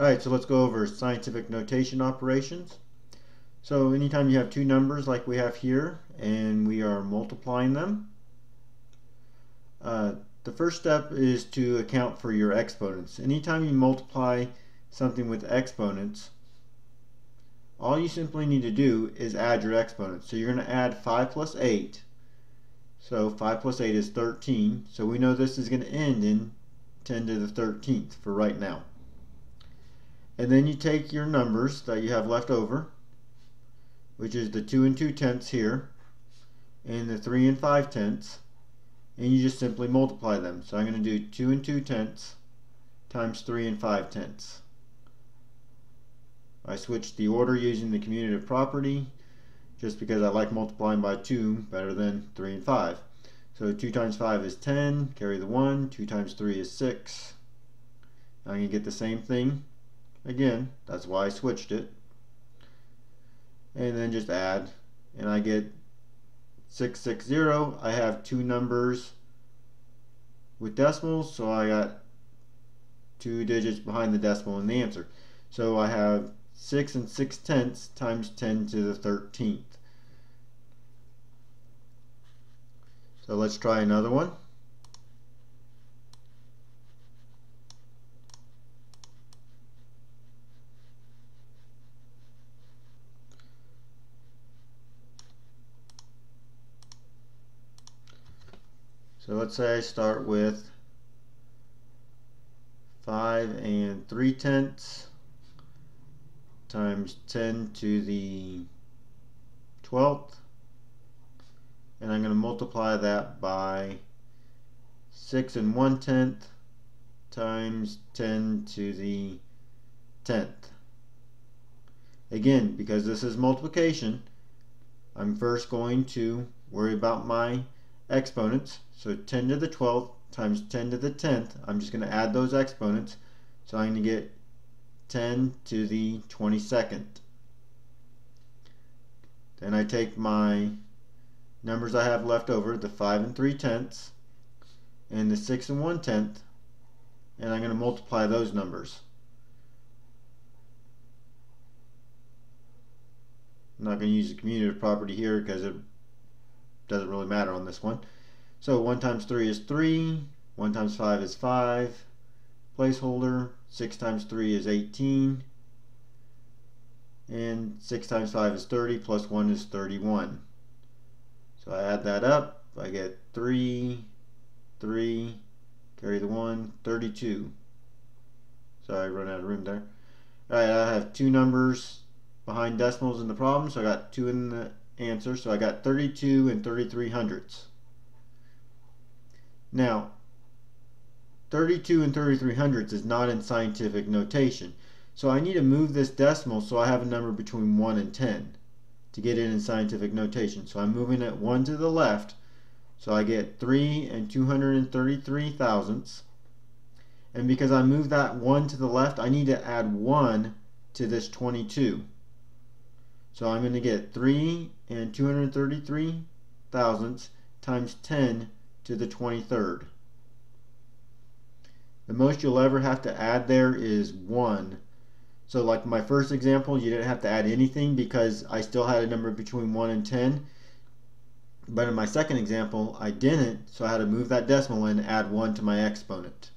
Alright, so let's go over scientific notation operations. So anytime you have two numbers like we have here and we are multiplying them, the first step is to account for your exponents. Anytime you multiply something with exponents, all you simply need to do is add your exponents. So you're going to add 5 plus 8. So 5 plus 8 is 13. So we know this is going to end in 10 to the 13th for right now. And then you take your numbers that you have left over, which is the 2 and 2/10 here, and the 3 and 5/10, and you just simply multiply them. So I'm going to do 2 and 2/10 times 3 and 5/10. I switched the order using the commutative property just because I like multiplying by 2 better than 3 and 5. So 2 times 5 is 10, carry the 1, 2 times 3 is 6. Now I'm going to get the same thing again, that's why I switched it. And then just add, and I get 660. I have two numbers with decimals, so I got 2 digits behind the decimal in the answer. So I have 6 and 6/10 times 10 to the 13th. So let's try another one. So let's say I start with 5 and 3/10 times 10 to the 12th, and I'm going to multiply that by 6 and 1/10 times 10 to the 10th. Again, because this is multiplication, I'm first going to worry about my exponents. So 10 to the 12th times 10 to the 10th, I'm just going to add those exponents. So I'm going to get 10 to the 22nd. Then I take my numbers I have left over, the 5 and 3/10 and the 6 and 1/10, and I'm going to multiply those numbers. I'm not going to use the commutative property here because it doesn't really matter on this one. So 1 times 3 is 3, 1 times 5 is 5, placeholder, 6 times 3 is 18, and 6 times 5 is 30, plus 1 is 31. So I add that up, I get 3, 3, carry the 1, 32. Sorry, I run out of room there. Alright, I have two numbers behind decimals in the problem, so I got 2 in the answer, so I got 32 and 33 hundredths. Now, 32 and 33 hundredths is not in scientific notation, so I need to move this decimal so I have a number between 1 and 10 to get it in scientific notation. So I'm moving it 1 to the left, so I get 3 and 233 thousandths. And because I moved that 1 to the left, I need to add 1 to this 22. So I'm going to get 3 and 233 thousandths times 10 to the 23rd. The most you'll ever have to add there is 1. So like my first example, you didn't have to add anything because I still had a number between 1 and 10. But in my second example, I didn't, so I had to move that decimal and add 1 to my exponent.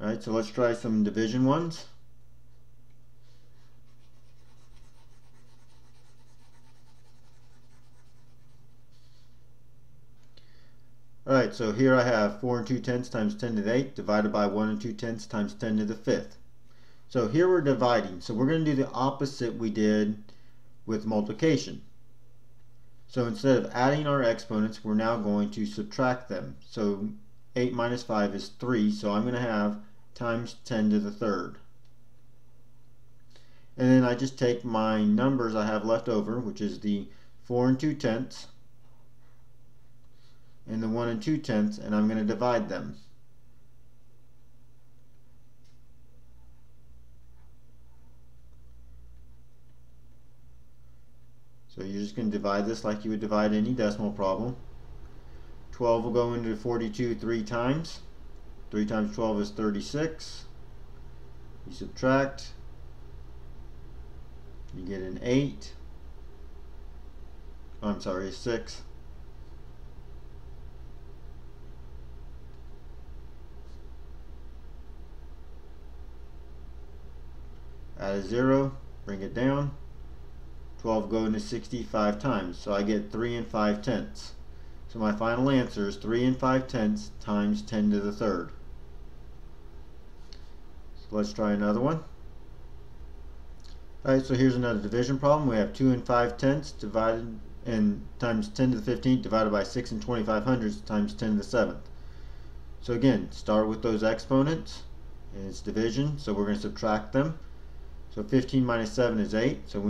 Alright, so let's try some division ones. Alright, so here I have 4 and 2/10 times 10 to the 8 divided by 1 and 2/10 times 10 to the 5th. So here we're dividing, so we're going to do the opposite we did with multiplication. So instead of adding our exponents, we're now going to subtract them. So 8 minus 5 is 3, so I'm going to have times 10 to the 3rd. And then I just take my numbers I have left over, which is the 4 and 2/10 and the 1 and 2/10, and I'm going to divide them. So you're just going to divide this like you would divide any decimal problem. 12 will go into 42 3 times. 3 times 12 is 36. You subtract, you get an 8. Oh, I'm sorry, 6. Add a 0, bring it down. 12 go into 65 times, so I get 3 and 5/10. So my final answer is 3 and 5/10 times 10 to the third. So let's try another one. Alright, so here's another division problem. We have 2 and 5/10 divided and times 10 to the 15th divided by 6 and 25/100 times 10 to the 7th. So again, start with those exponents, and it's division, so we're going to subtract them. So 15 minus 7 is 8, so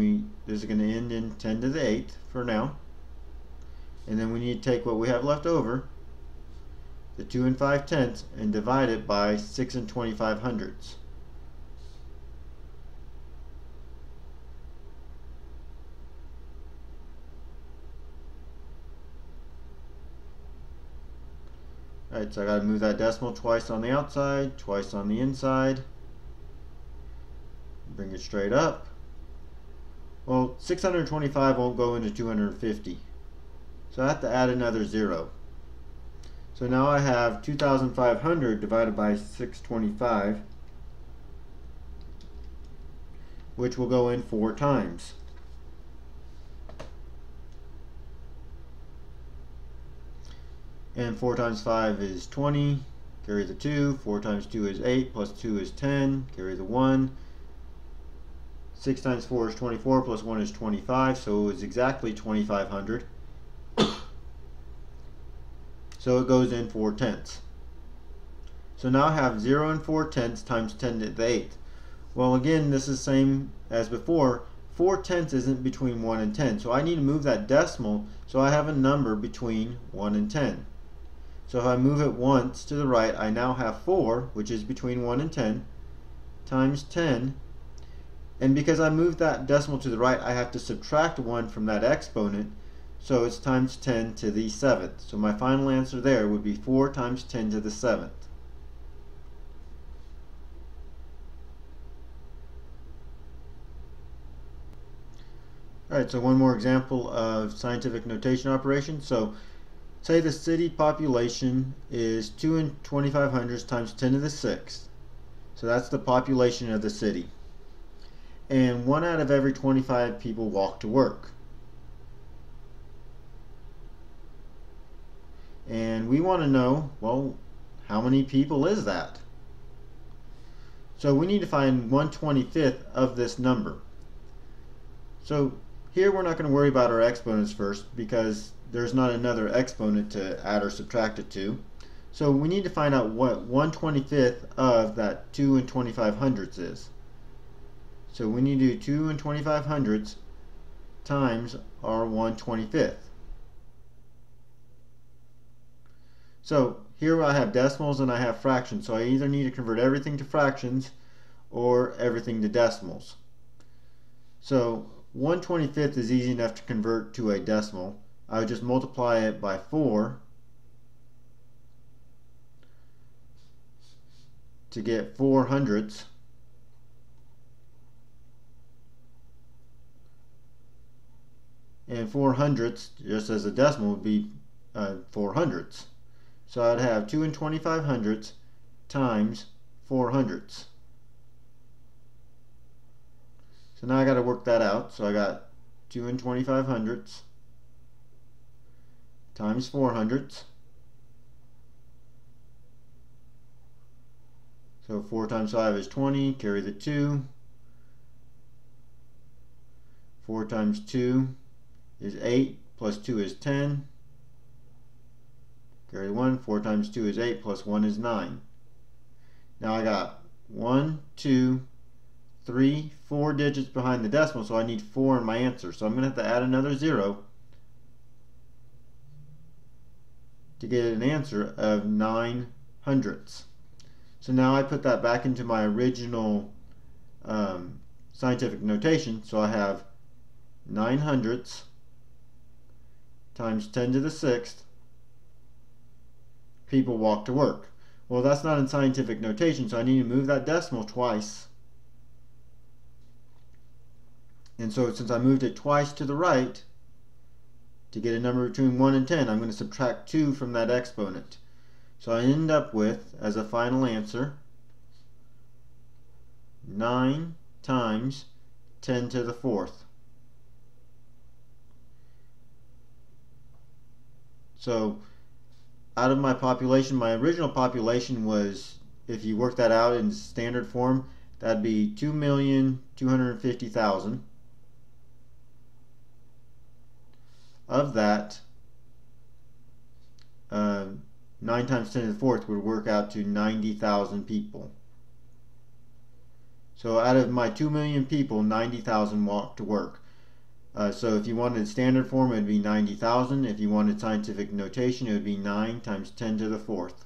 this is going to end in 10 to the 8th for now. And then we need to take what we have left over, the 2 and 5/10, and divide it by 6 and 25/100. Alright, so I got to move that decimal twice on the outside, twice on the inside. Bring it straight up. Well, 625 won't go into 250. So I have to add another 0. So now I have 2,500 divided by 625, which will go in 4 times. And 4 times 5 is 20, carry the 2. 4 times 2 is 8, plus 2 is 10, carry the 1. 6 times 4 is 24, plus 1 is 25, so it's exactly 2,500. So it goes in 4/10. So now I have 0 and 4/10 times 10 to the 8th. Well, again, this is the same as before. 4/10 isn't between 1 and 10, so I need to move that decimal so I have a number between 1 and 10. So if I move it once to the right, I now have 4, which is between 1 and 10, times 10. And because I moved that decimal to the right, I have to subtract 1 from that exponent, so it's times 10 to the 7th. So my final answer there would be 4 times 10 to the 7th. Alright, so one more example of scientific notation operation. So say the city population is 2 and 25/100 times 10 to the 6th. So that's the population of the city. And 1 out of every 25 people walk to work. And we want to know, well, how many people is that? So we need to find 1/25 of this number. So here we're not going to worry about our exponents first because there's not another exponent to add or subtract it to. So we need to find out what 1/25 of that 2 and 25/100 is. So we need to do 2 and 25/100 times our 1/25. So here I have decimals and I have fractions, so I either need to convert everything to fractions or everything to decimals. So 1/25 is easy enough to convert to a decimal. I would just multiply it by 4 to get 4/100. And 4/100, just as a decimal, would be 4/100. So I'd have 2 and 25/100 times 4/100. So now I got to work that out. So I got 2 and 25/100 times 4/100. So 4 times 5 is 20, carry the 2. 4 times 2 is 8, plus 2 is 10. Carry 1. 4 times 2 is 8, plus 1 is 9. Now I got 1, 2, 3, 4 digits behind the decimal, so I need 4 in my answer. So I'm going to have to add another 0 to get an answer of 9/100. So now I put that back into my original scientific notation. So I have 9/100 times 10 to the 6th people walk to work. Well, that's not in scientific notation, so I need to move that decimal twice. And so since I moved it twice to the right, to get a number between 1 and 10, I'm going to subtract 2 from that exponent. So I end up with, as a final answer, 9 times 10 to the 4th. So out of my population, my original population was, if you work that out in standard form, that'd be 2,250,000. Of that, 9 times 10 to the 4th would work out to 90,000 people. So out of my 2 million people, 90,000 walk to work. So if you wanted standard form, it would be 90,000. If you wanted scientific notation, it would be 9 times 10 to the 4th.